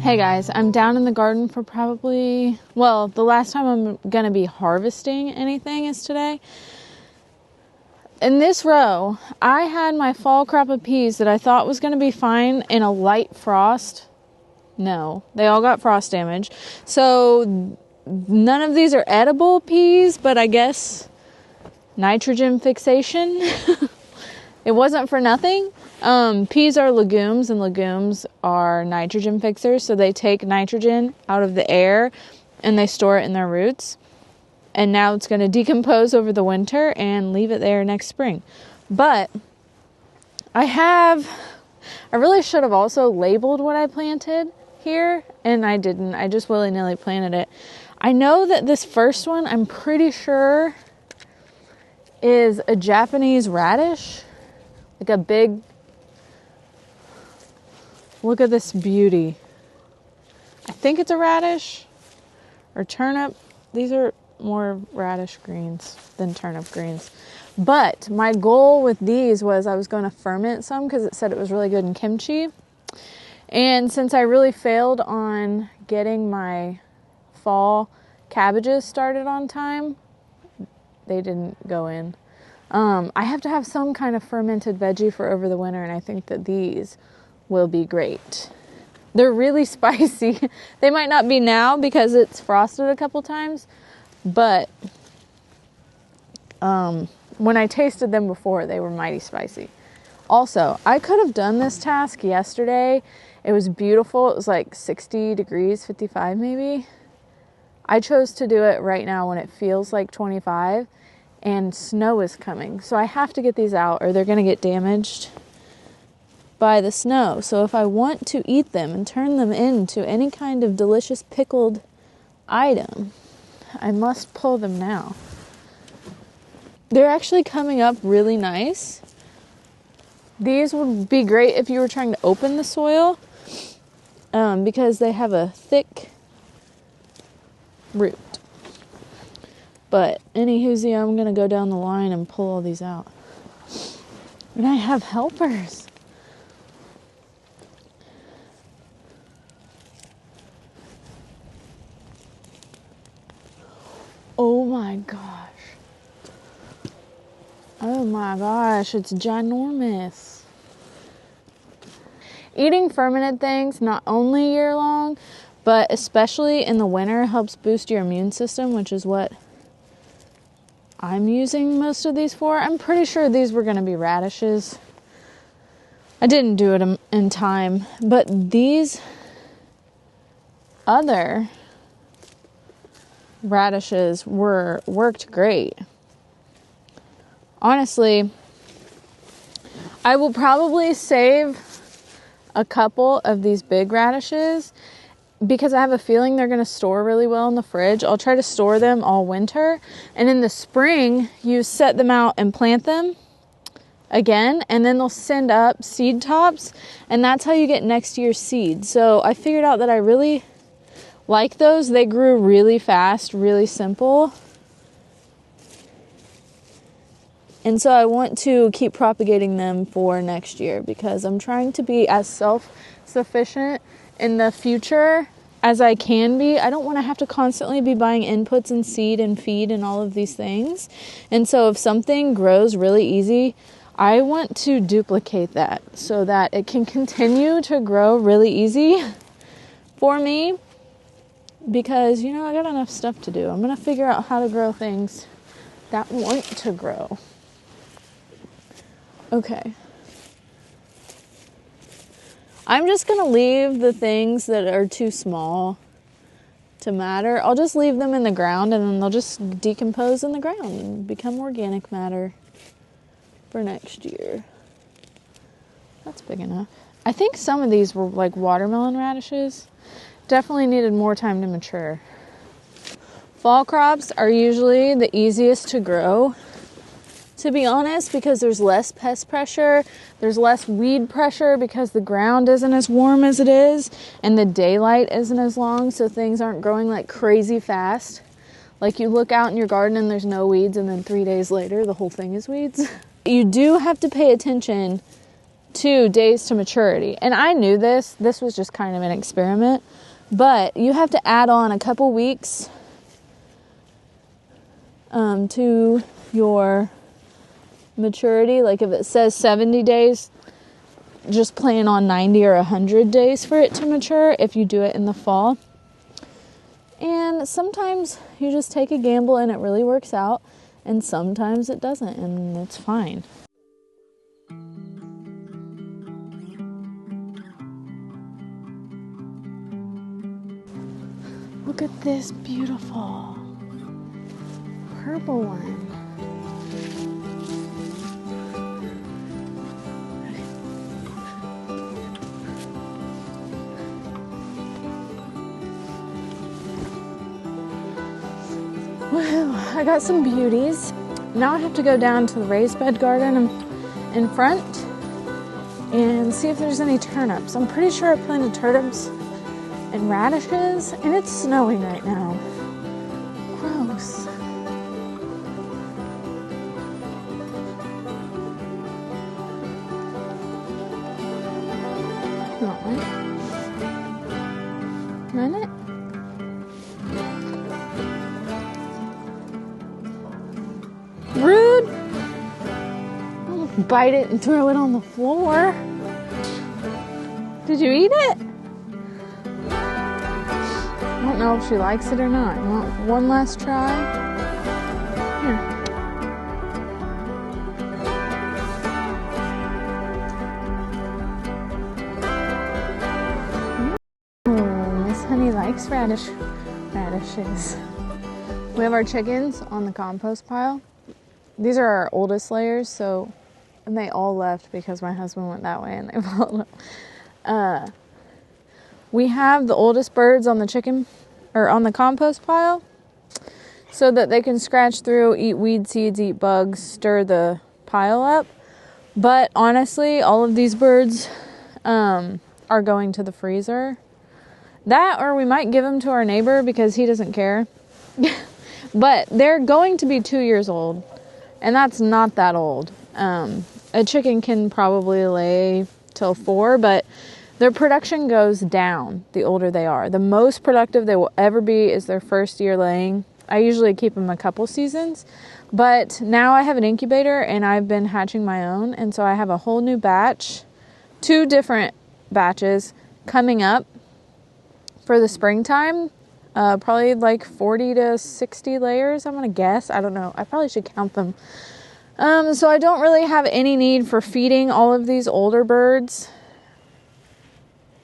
Hey guys, I'm down in the garden for probably, well, the last time I'm going to be harvesting anything is today. In this row, I had my fall crop of peas that I thought was going to be fine in a light frost. No, they all got frost damage. So none of these are edible peas, but I guess nitrogen fixation. It wasn't for nothing. Peas are legumes, and legumes are nitrogen fixers. So they take nitrogen out of the air and they store it in their roots. And now it's going to decompose over the winter and leave it there next spring. But I really should have also labeled what I planted here, and I didn't. I just willy-nilly planted it. I know that this first one, I'm pretty sure, is a Japanese radish. Like a big, look at this beauty. I think it's a radish or turnip. These are more radish greens than turnip greens. But my goal with these was I was going to ferment some because it said it was really good in kimchi. And since I really failed on getting my fall cabbages started on time, they didn't go in. I have to have some kind of fermented veggie for over the winter, and I think that these will be great. They're really spicy. They might not be now because it's frosted a couple times, but when I tasted them before, they were mighty spicy. Also, I could have done this task yesterday. It was beautiful. It was like 60 degrees, 55 maybe. I chose to do it right now when it feels like 25. And snow is coming. So I have to get these out or they're going to get damaged by the snow. So if I want to eat them and turn them into any kind of delicious pickled item, I must pull them now. They're actually coming up really nice. These would be great if you were trying to open the soil because they have a thick root. But anywhoosie, I'm going to go down the line and pull all these out. And I have helpers. Oh my gosh. Oh my gosh, it's ginormous. Eating fermented things, not only year long, but especially in the winter, helps boost your immune system, which is what I'm using most of these for. I'm pretty sure these were going to be radishes. I didn't do it in time, but these other radishes worked great. Honestly, I will probably save a couple of these big radishes because I have a feeling they're going to store really well in the fridge. I'll try to store them all winter. And in the spring, you set them out and plant them again. And then they'll send up seed tops. And that's how you get next year's seed. So I figured out that I really like those. They grew really fast, really simple. And so I want to keep propagating them for next year because I'm trying to be as self-sufficient in the future as I can be. I don't want to have to constantly be buying inputs and seed and feed and all of these things. And so if something grows really easy, I want to duplicate that so that it can continue to grow really easy for me because, I got enough stuff to do. I'm going to figure out how to grow things that want to grow. Okay. I'm just going to leave the things that are too small to matter. I'll just leave them in the ground and then they'll just decompose in the ground and become organic matter for next year. That's big enough. I think some of these were like watermelon radishes. Definitely needed more time to mature. Fall crops are usually the easiest to grow, to be honest, because there's less pest pressure, there's less weed pressure because the ground isn't as warm as it is and the daylight isn't as long, so things aren't growing like crazy fast. Like you look out in your garden and there's no weeds and then 3 days later the whole thing is weeds. You do have to pay attention to days to maturity. And I knew this. This was just kind of an experiment. But you have to add on a couple weeks to your maturity. Like if it says 70 days, just plan on 90 or 100 days for it to mature if you do it in the fall. And sometimes you just take a gamble and it really works out, and sometimes it doesn't, and it's fine. Look at this beautiful purple one. Woohoo, I got some beauties. Now I have to go down to the raised bed garden in front and see if there's any turnips. I'm pretty sure I planted turnips and radishes, and it's snowing right now. Gross. Run it. Rude. Don't bite it and throw it on the floor. Did you eat it? I don't know if she likes it or not. You want one last try? Here. Miss Honey likes radishes. We have our chickens on the compost pile. These are our oldest layers, and they all left because my husband went that way and they followed him. We have the oldest birds on the compost pile so that they can scratch through, eat weed seeds, eat bugs, stir the pile up. But honestly, all of these birds are going to the freezer. That, or we might give them to our neighbor because he doesn't care. But they're going to be 2 years old, and that's not that old. A chicken can probably lay till 4, but their production goes down the older they are. The most productive they will ever be is their first year laying. I usually keep them a couple seasons, but now I have an incubator and I've been hatching my own, and so I have a whole new batch, 2 different batches coming up for the springtime. Probably like 40 to 60 layers, I'm going to guess. I don't know. I probably should count them. So I don't really have any need for feeding all of these older birds.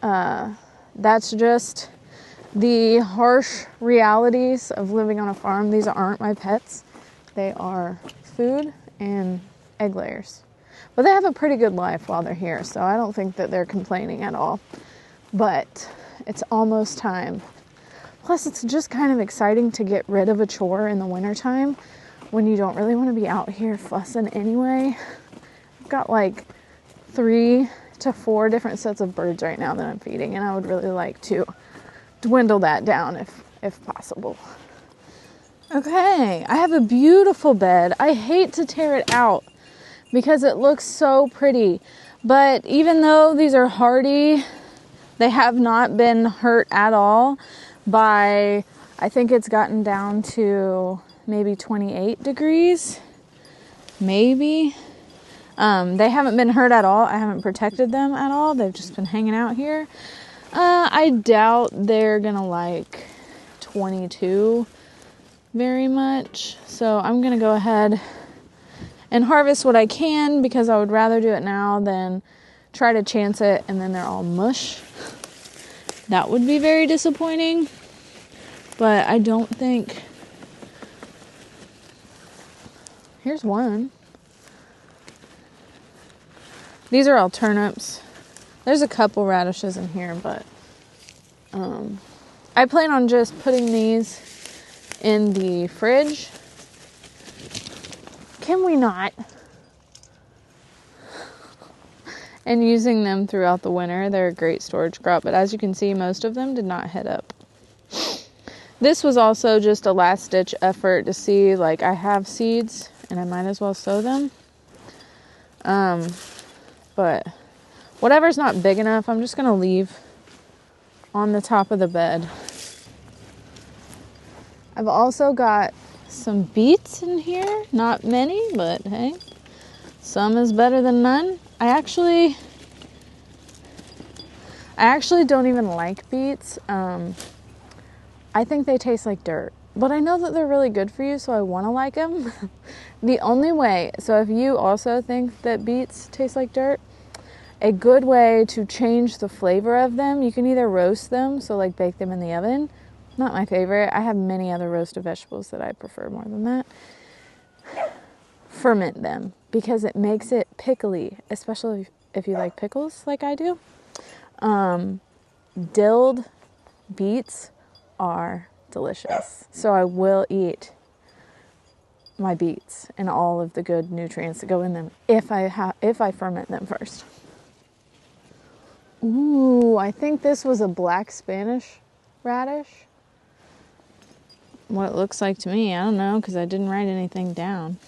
That's just the harsh realities of living on a farm. These aren't my pets. They are food and egg layers. But they have a pretty good life while they're here, so I don't think that they're complaining at all. But it's almost time. Plus, it's just kind of exciting to get rid of a chore in the wintertime when you don't really want to be out here fussing anyway. I've got like 3 to 4 different sets of birds right now that I'm feeding, and I would really like to dwindle that down if possible. Okay, I have a beautiful bed. I hate to tear it out because it looks so pretty, but even though these are hardy, they have not been hurt at all by, I think it's gotten down to maybe 28 degrees, maybe. They haven't been hurt at all. I haven't protected them at all. They've just been hanging out here. I doubt they're gonna like 22 very much. So I'm gonna go ahead and harvest what I can because I would rather do it now than try to chance it and then they're all mush. That would be very disappointing. But I don't think... Here's one. These are all turnips. There's a couple radishes in here, but I plan on just putting these in the fridge. Can we not? And using them throughout the winter. They're a great storage crop, but as you can see, most of them did not head up. This was also just a last-ditch effort to see, like, I have seeds, and I might as well sow them. But Whatever's not big enough, I'm just going to leave on the top of the bed. I've also got some beets in here. Not many, but hey, some is better than none. I actually don't even like beets. I think they taste like dirt. But I know that they're really good for you, so I want to like them. The only way, so if you also think that beets taste like dirt, a good way to change the flavor of them, you can either roast them, so like bake them in the oven. Not my favorite. I have many other roasted vegetables that I prefer more than that. Ferment them, because it makes it pickly, especially if you like pickles like I do. Dilled beets are delicious. So I will eat my beets and all of the good nutrients that go in them if I ferment them first. Ooh, I think this was a black Spanish radish. What it looks like to me, I don't know, because I didn't write anything down.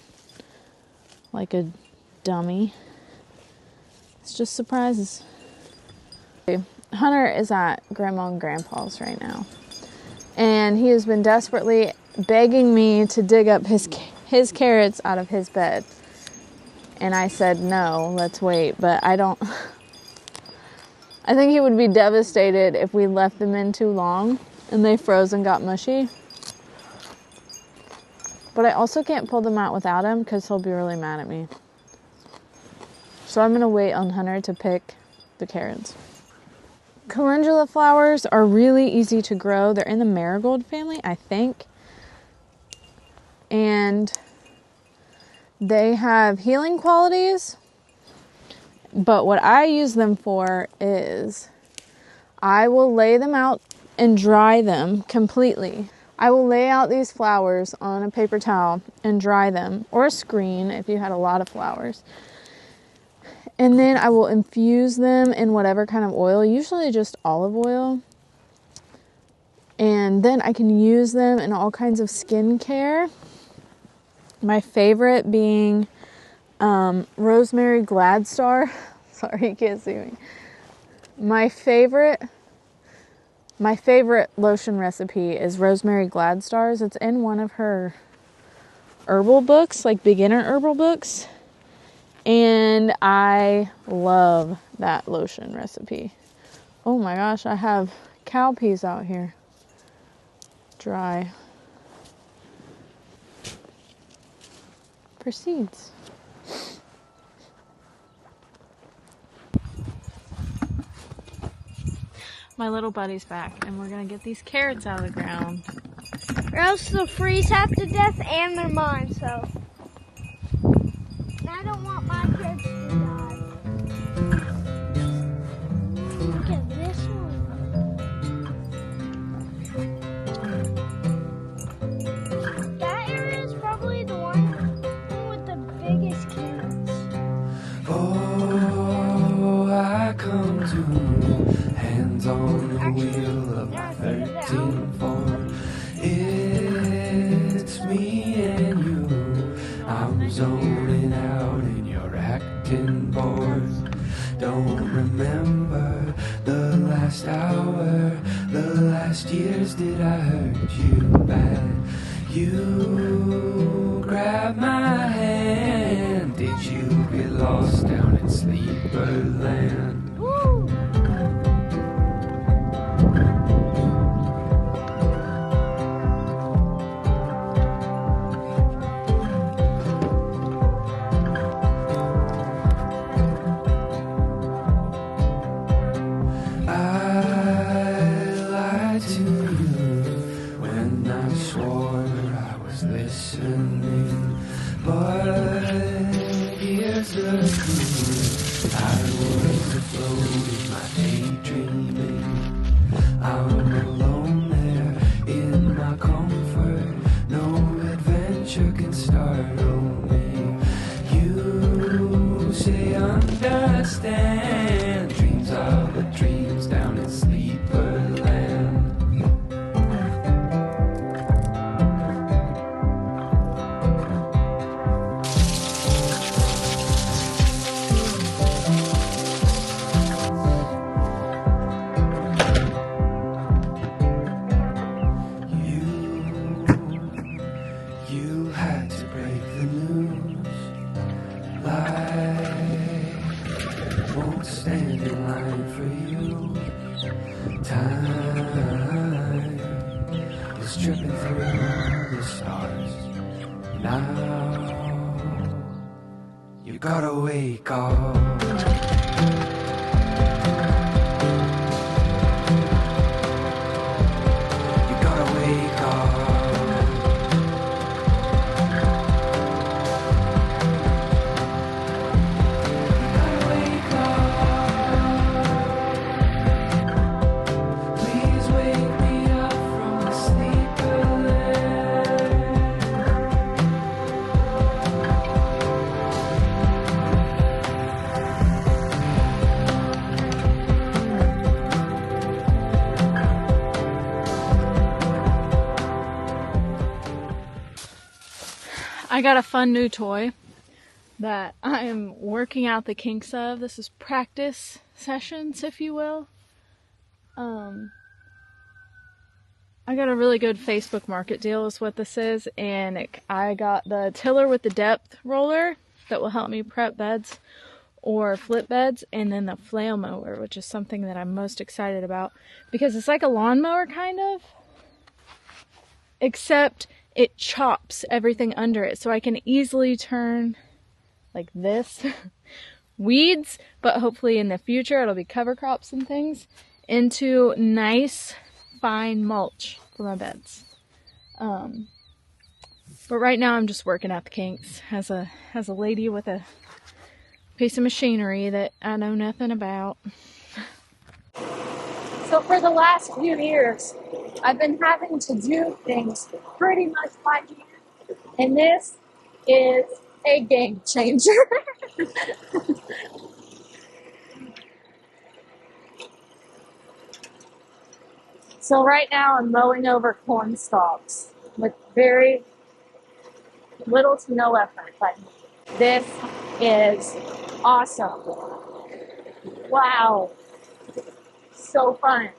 Like a dummy. It's just surprises. Hunter is at Grandma and Grandpa's right now. And he has been desperately begging me to dig up his carrots out of his bed. And I said, no, let's wait. But I think he would be devastated if we left them in too long and they froze and got mushy. But I also can't pull them out without him because he'll be really mad at me. So I'm going to wait on Hunter to pick the carrots. Calendula flowers are really easy to grow. They're in the marigold family, I think. And they have healing qualities. But what I use them for is I will lay them out and dry them completely. I will lay out these flowers on a paper towel and dry them, or a screen if you had a lot of flowers. And then I will infuse them in whatever kind of oil, usually just olive oil. And then I can use them in all kinds of skincare. My favorite being Rosemary Gladstar. Sorry, you can't see me. My favorite lotion recipe is Rosemary Gladstar's. It's in one of her herbal books, like beginner herbal books. And I love that lotion recipe. Oh my gosh, I have cowpeas out here. Dry. Proceeds. My little buddy's back, and we're gonna get these carrots out of the ground. Or else they'll freeze half to death and they're mine, so. I don't want my kids to die. Look at this one. That area is probably the one with the biggest carrots. Oh, I come to hands on the wheel of my 13 Ford. It's me and you. I'm zoning out and you're acting bored. Don't remember the last hour, the last years. Did I hurt you bad? You grabbed my hand. Did you get lost down in Sleeperland? Woo! Dreams are the dreams down in Sleeperland. was tripping through the stars. Now you gotta wake up. You gotta wake up. I got a fun new toy that I am working out the kinks of. This is practice sessions, if you will. I got a really good Facebook market deal is what this is, and I got the tiller with the depth roller that will help me prep beds or flip beds, and then the flail mower, which is something that I'm most excited about because it's like a lawnmower kind of, except it chops everything under it, so I can easily turn like this weeds, but hopefully in the future it'll be cover crops and things, into nice fine mulch for my beds. But right now I'm just working out the kinks as a lady with a piece of machinery that I know nothing about. So for the last few years, I've been having to do things pretty much by hand, and this is a game changer. So right now I'm mowing over corn stalks with very little to no effort by me. This is awesome. Wow. So fun.